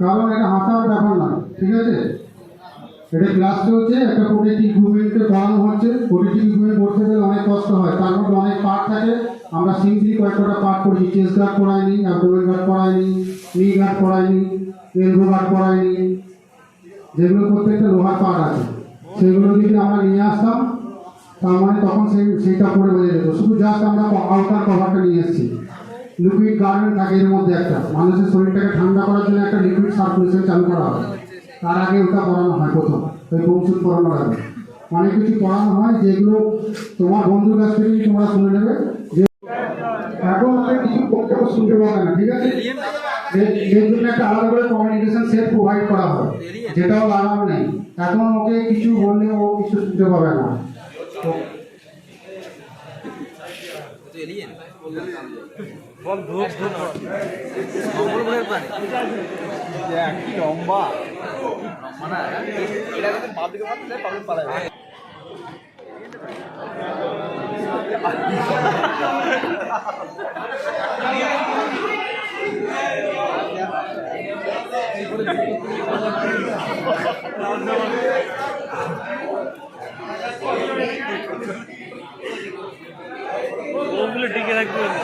কারণ এটা হাসার ব্যাপার না, ঠিক আছে? এটা ক্লাস চলছে, একটা প্রোটিন ইকুইপমেন্টে পড়ানো হচ্ছে। প্রোটিন ইকুইপমেন্ট পড়তে গেলে অনেক কষ্ট হয়, তার মধ্যে অনেক পার্ট থাকে। আমরা সিম্পলি কয়েকটা পার্ট করি, চেস্ট গার্ড পড়াইনি, অ্যাবডোমেন গার্ড পড়াইনি, নি গার্ড পড়াইনি, এলবো গার্ড পড়াইনি, যেগুলো প্রত্যেকটা লোহার পার্ট আছে। সেগুলো যদি আমরা নিয়ে আসতাম, তার মানে তখন সেইটা পড়ে বোঝা যেত। শুধু জাস্ট আমরা আউটার কভারটা নিয়ে এসেছি। লিকুইড গার্মেন্ট থাকে এর মধ্যে একটা, মানুষের শরীরটাকে ঠান্ডা করার জন্য একটা লিকুইড সার্কুলেশন চালু করা হয়। তার আগে ওটা পড়ানো হয় প্রথম, ওই বংশুদ পড়ানোর আগে অনেক কিছু পড়ানো হয়, যেগুলো তোমার বন্ধুর কাছ থেকে তোমরা শুনে নেবে। যে এখন আমাদের কিছু বক্তব্য শুনতে পাবে না, ঠিক আছে? এর জন্য একটা আলাদা করে কমিউনিকেশন সেট প্রোভাইড করা হয়, যেটাও লাগানো নেই। এখন ওকে কিছু বললে ও কিছু শুনতে পাবে না। লম্বা ওগুলো টিকে রাখতে হবে।